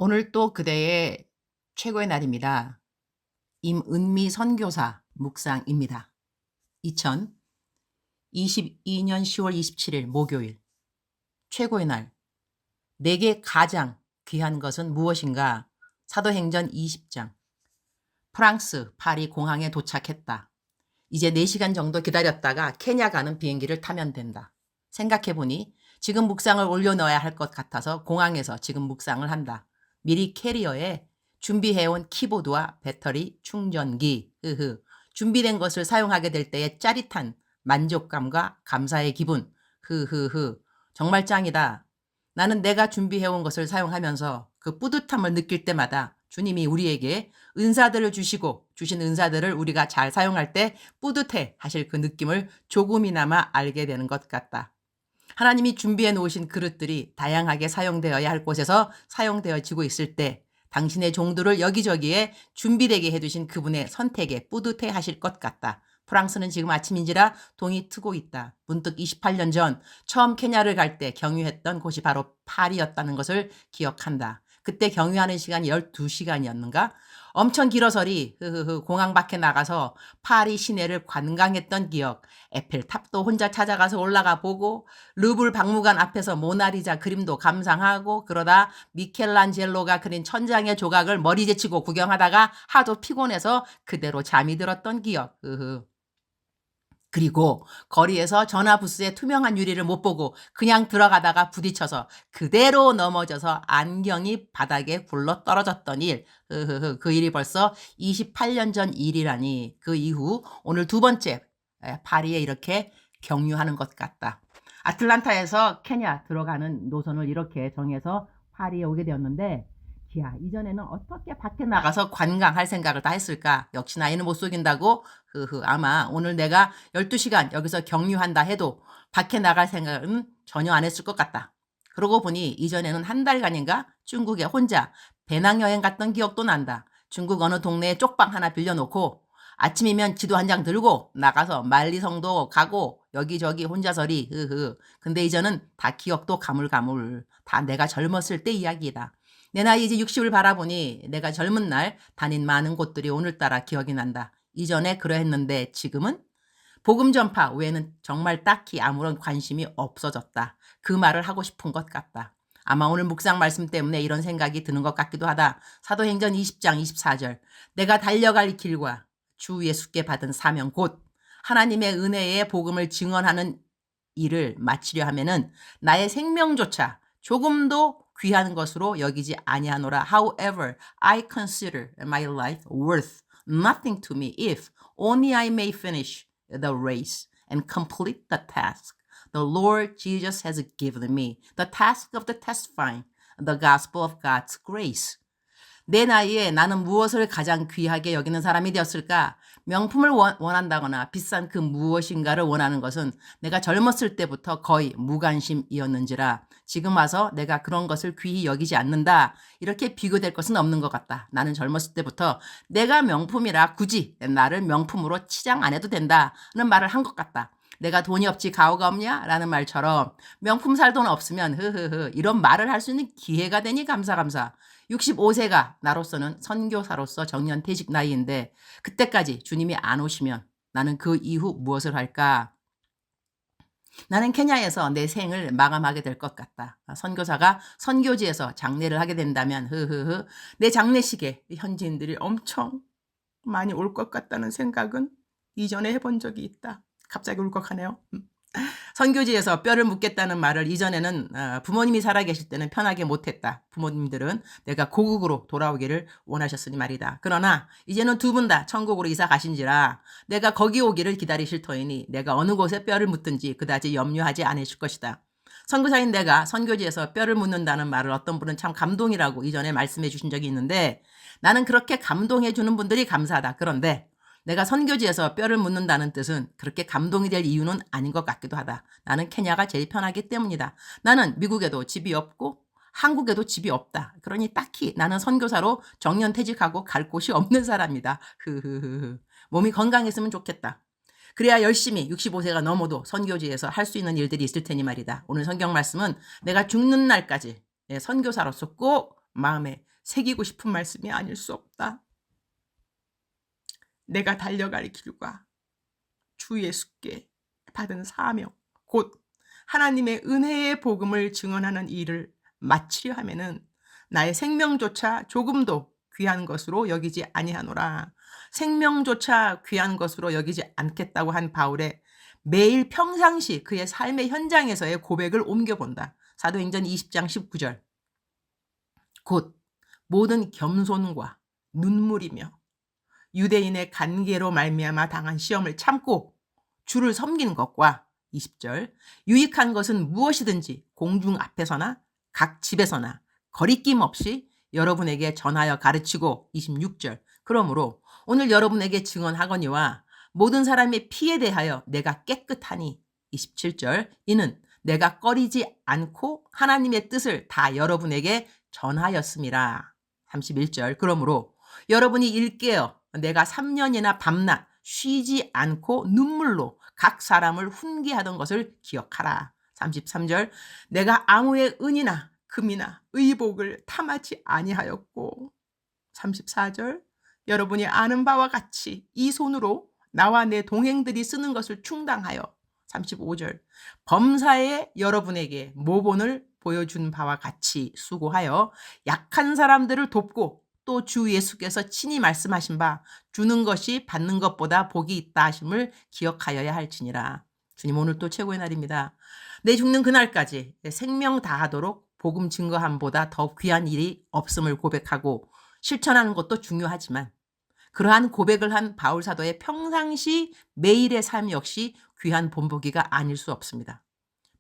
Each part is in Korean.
오늘 또 그대의 최고의 날입니다. 임은미 선교사 묵상입니다. 2022년 10월 27일 목요일 최고의 날. 내게 가장 귀한 것은 무엇인가? 사도행전 20장. 프랑스 파리 공항에 도착했다. 이제 4시간 정도 기다렸다가 케냐 가는 비행기를 타면 된다. 생각해보니 지금 묵상을 올려넣어야 할 것 같아서 공항에서 지금 묵상을 한다. 미리 캐리어에 준비해온 키보드와 배터리, 충전기, 준비된 것을 사용하게 될 때의 짜릿한 만족감과 감사의 기분, 정말 짱이다. 나는 내가 준비해온 것을 사용하면서 그 뿌듯함을 느낄 때마다 주님이 우리에게 은사들을 주시고 주신 은사들을 우리가 잘 사용할 때 뿌듯해 하실 그 느낌을 조금이나마 알게 되는 것 같다. 하나님이 준비해 놓으신 그릇들이 다양하게 사용되어야 할 곳에서 사용되어지고 있을 때 당신의 종들을 여기저기에 준비되게 해두신 그분의 선택에 뿌듯해 하실 것 같다. 프랑스는 지금 아침인지라 동이 트고 있다. 문득 28년 전 처음 케냐를 갈 때 경유했던 곳이 바로 파리였다는 것을 기억한다. 그때 경유하는 시간이 12시간이었는가? 엄청 길어서리 공항 밖에 나가서 파리 시내를 관광했던 기억. 에펠탑도 혼자 찾아가서 올라가 보고 루블 박물관 앞에서 모나리자 그림도 감상하고 그러다 미켈란젤로가 그린 천장의 조각을 머리 제치고 구경하다가 하도 피곤해서 그대로 잠이 들었던 기억. 그리고 거리에서 전화부스의 투명한 유리를 못 보고 그냥 들어가다가 부딪혀서 그대로 넘어져서 안경이 바닥에 굴러 떨어졌던 일. 그 일이 벌써 28년 전 일이라니. 그 이후 오늘 두 번째 파리에 이렇게 경유하는 것 같다. 아틀란타에서 케냐 들어가는 노선을 이렇게 정해서 파리에 오게 되었는데 야, 이전에는 어떻게 밖에 나가서 관광할 생각을 다 했을까? 역시 나이는 못 속인다고? 아마 오늘 내가 12시간 여기서 경유한다 해도 밖에 나갈 생각은 전혀 안 했을 것 같다. 그러고 보니 이전에는 한 달간인가 중국에 혼자 배낭여행 갔던 기억도 난다. 중국 어느 동네에 쪽방 하나 빌려놓고 아침이면 지도 한 장 들고 나가서 만리성도 가고 여기저기 혼자서리. 근데 이제는 다 기억도 가물가물. 다 내가 젊었을 때 이야기다. 내 나이 이제 60을 바라보니 내가 젊은 날 다닌 많은 곳들이 오늘따라 기억이 난다. 이전에 그러했는데 지금은 복음 전파 외에는 정말 딱히 아무런 관심이 없어졌다. 그 말을 하고 싶은 것 같다. 아마 오늘 묵상 말씀 때문에 이런 생각이 드는 것 같기도 하다. 사도행전 20장 24절. 내가 달려갈 길과 주 예수께 받은 사명 곧 하나님의 은혜의 복음을 증언하는 일을 마치려 하면은 나의 생명조차 조금도 귀한 것으로 여기지 아니하노라. However, I consider my life worth nothing to me if only I may finish the race and complete the task the Lord Jesus has given me, the task of the testifying the gospel of God's grace. 내 나이에 나는 무엇을 가장 귀하게 여기는 사람이 되었을까? 명품을 원한다거나 비싼 그 무엇인가를 원하는 것은 내가 젊었을 때부터 거의 무관심이었는지라 지금 와서 내가 그런 것을 귀히 여기지 않는다. 이렇게 비교될 것은 없는 것 같다. 나는 젊었을 때부터 내가 명품이라 굳이 나를 명품으로 치장 안 해도 된다는 말을 한 것 같다. 내가 돈이 없지 가오가 없냐? 라는 말처럼 명품 살 돈 없으면 이런 말을 할 수 있는 기회가 되니 감사. 65세가 나로서는 선교사로서 정년퇴직 나이인데 그때까지 주님이 안 오시면 나는 그 이후 무엇을 할까? 나는 케냐에서 내 생을 마감하게 될 것 같다. 선교사가 선교지에서 장례를 하게 된다면 내 장례식에 현지인들이 엄청 많이 올 것 같다는 생각은 이전에 해본 적이 있다. 갑자기 울컥하네요. 선교지에서 뼈를 묻겠다는 말을 이전에는 부모님이 살아계실 때는 편하게 못했다. 부모님들은 내가 고국으로 돌아오기를 원하셨으니 말이다. 그러나 이제는 두 분 다 천국으로 이사 가신지라 내가 거기 오기를 기다리실 터이니 내가 어느 곳에 뼈를 묻든지 그다지 염려하지 않으실 것이다. 선교사인 내가 선교지에서 뼈를 묻는다는 말을 어떤 분은 참 감동이라고 이전에 말씀해 주신 적이 있는데 나는 그렇게 감동해 주는 분들이 감사하다. 그런데 내가 선교지에서 뼈를 묻는다는 뜻은 그렇게 감동이 될 이유는 아닌 것 같기도 하다. 나는 케냐가 제일 편하기 때문이다. 나는 미국에도 집이 없고 한국에도 집이 없다. 그러니 딱히 나는 선교사로 정년퇴직하고 갈 곳이 없는 사람이다. 몸이 건강했으면 좋겠다. 그래야 열심히 65세가 넘어도 선교지에서 할 수 있는 일들이 있을 테니 말이다. 오늘 성경 말씀은 내가 죽는 날까지 선교사로서 꼭 마음에 새기고 싶은 말씀이 아닐 수 없다. 내가 달려갈 길과 주 예수께 받은 사명, 곧 하나님의 은혜의 복음을 증언하는 일을 마치려 하면은 나의 생명조차 조금도 귀한 것으로 여기지 아니하노라. 생명조차 귀한 것으로 여기지 않겠다고 한 바울의 매일 평상시 그의 삶의 현장에서의 고백을 옮겨본다. 사도행전 20장 19절. 곧 모든 겸손과 눈물이며 유대인의 관계로 말미암아 당한 시험을 참고 주를 섬기는 것과 20절 유익한 것은 무엇이든지 공중 앞에서나 각 집에서나 거리낌 없이 여러분에게 전하여 가르치고 26절 그러므로 오늘 여러분에게 증언하거니와 모든 사람의 피에 대하여 내가 깨끗하니 27절 이는 내가 꺼리지 않고 하나님의 뜻을 다 여러분에게 전하였음이라. 31절 그러므로 여러분이 일깨어 내가 3년이나 밤낮 쉬지 않고 눈물로 각 사람을 훈계하던 것을 기억하라. 33절 내가 아무의 은이나 금이나 의복을 탐하지 아니하였고 34절 여러분이 아는 바와 같이 이 손으로 나와 내 동행들이 쓰는 것을 충당하여 35절 범사에 여러분에게 모본을 보여준 바와 같이 수고하여 약한 사람들을 돕고 또 주 예수께서 친히 말씀하신 바 주는 것이 받는 것보다 복이 있다 하심을 기억하여야 할지니라. 주님 오늘 또 최고의 날입니다. 내 죽는 그날까지 생명 다하도록 복음 증거함보다 더 귀한 일이 없음을 고백하고 실천하는 것도 중요하지만 그러한 고백을 한 바울 사도의 평상시 매일의 삶 역시 귀한 본보기가 아닐 수 없습니다.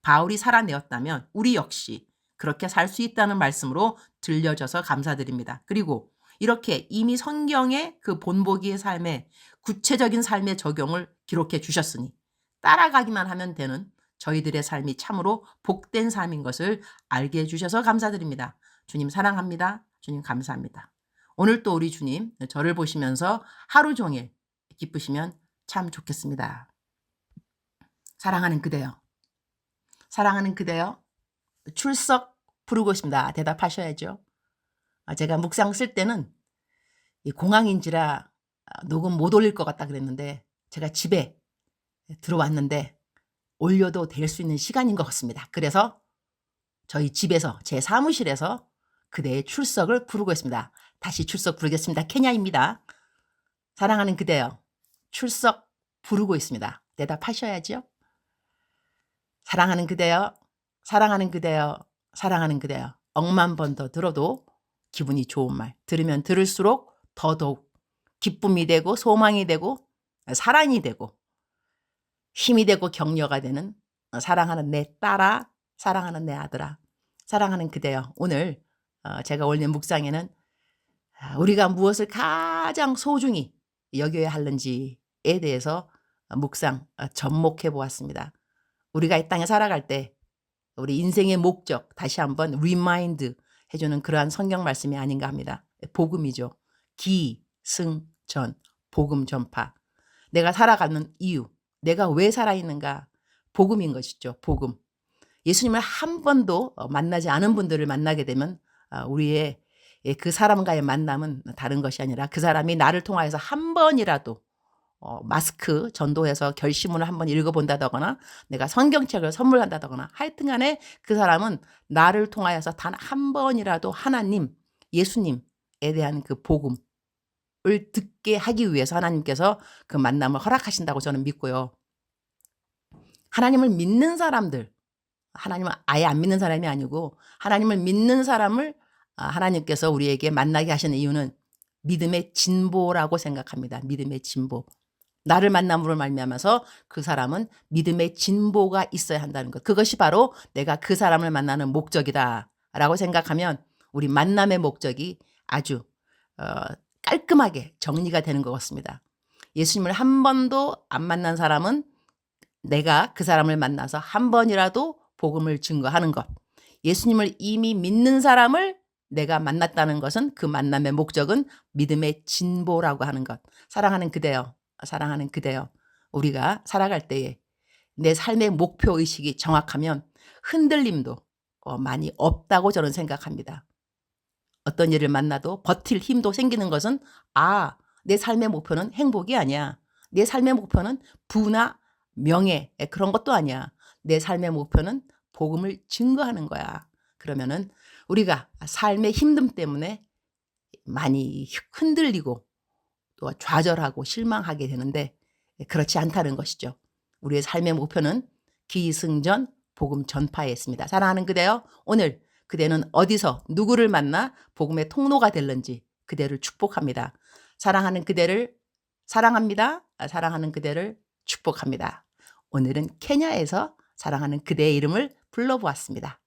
바울이 살아내었다면 우리 역시 그렇게 살 수 있다는 말씀으로 들려줘서 감사드립니다. 그리고 이렇게 이미 성경의 그 본보기의 삶에 구체적인 삶의 적용을 기록해 주셨으니 따라가기만 하면 되는 저희들의 삶이 참으로 복된 삶인 것을 알게 해주셔서 감사드립니다. 주님 사랑합니다. 주님 감사합니다. 오늘 또 우리 주님 저를 보시면서 하루 종일 기쁘시면 참 좋겠습니다. 사랑하는 그대여. 사랑하는 그대여. 출석 부르고 있습니다. 대답하셔야죠. 제가 묵상 쓸 때는 공항인지라 녹음 못 올릴 것 같다 그랬는데 제가 집에 들어왔는데 올려도 될 수 있는 시간인 것 같습니다. 그래서 저희 집에서 제 사무실에서 그대의 출석을 부르고 있습니다. 다시 출석 부르겠습니다. 케냐입니다. 사랑하는 그대여. 출석 부르고 있습니다. 대답하셔야죠. 사랑하는 그대여. 사랑하는 그대여. 사랑하는 그대여. 억만 번 더 들어도 기분이 좋은 말. 들으면 들을수록 더더욱 기쁨이 되고 소망이 되고 사랑이 되고 힘이 되고 격려가 되는 사랑하는 내 딸아, 사랑하는 내 아들아, 사랑하는 그대여. 오늘 제가 올린 묵상에는 우리가 무엇을 가장 소중히 여겨야 하는지에 대해서 묵상 접목해 보았습니다. 우리가 이 땅에 살아갈 때 우리 인생의 목적 다시 한번 리마인드 해주는 그러한 성경 말씀이 아닌가 합니다. 복음이죠. 기승전, 복음 전파. 내가 살아가는 이유, 내가 왜 살아있는가, 복음인 것이죠. 복음. 예수님을 한 번도 만나지 않은 분들을 만나게 되면 우리의 그 사람과의 만남은 다른 것이 아니라 그 사람이 나를 통하여서 한 번이라도 마스크 전도해서 결심문을 한번 읽어본다거나 내가 성경책을 선물한다거나 하여튼간에 그 사람은 나를 통하여서 단 한 번이라도 하나님, 예수님에 대한 그 복음을 듣게 하기 위해서 하나님께서 그 만남을 허락하신다고 저는 믿고요. 하나님을 믿는 사람들, 하나님을 아예 안 믿는 사람이 아니고 하나님을 믿는 사람을 하나님께서 우리에게 만나게 하시는 이유는 믿음의 진보라고 생각합니다. 믿음의 진보. 나를 만남으로 말미암아서 그 사람은 믿음의 진보가 있어야 한다는 것. 그것이 바로 내가 그 사람을 만나는 목적이다라고 생각하면 우리 만남의 목적이 아주 깔끔하게 정리가 되는 것 같습니다. 예수님을 한 번도 안 만난 사람은 내가 그 사람을 만나서 한 번이라도 복음을 증거하는 것. 예수님을 이미 믿는 사람을 내가 만났다는 것은 그 만남의 목적은 믿음의 진보라고 하는 것. 사랑하는 그대여. 사랑하는 그대여. 우리가 살아갈 때에 내 삶의 목표의식이 정확하면 흔들림도 많이 없다고 저는 생각합니다. 어떤 일을 만나도 버틸 힘도 생기는 것은 내 삶의 목표는 행복이 아니야. 내 삶의 목표는 부나 명예 그런 것도 아니야. 내 삶의 목표는 복음을 증거하는 거야. 그러면은 우리가 삶의 힘듦 때문에 많이 흔들리고 또 좌절하고 실망하게 되는데 그렇지 않다는 것이죠. 우리의 삶의 목표는 기승전 복음 전파에 있습니다. 사랑하는 그대여, 오늘 그대는 어디서 누구를 만나 복음의 통로가 될는지 그대를 축복합니다. 사랑하는 그대를 사랑합니다. 사랑하는 그대를 축복합니다. 오늘은 케냐에서 사랑하는 그대의 이름을 불러보았습니다.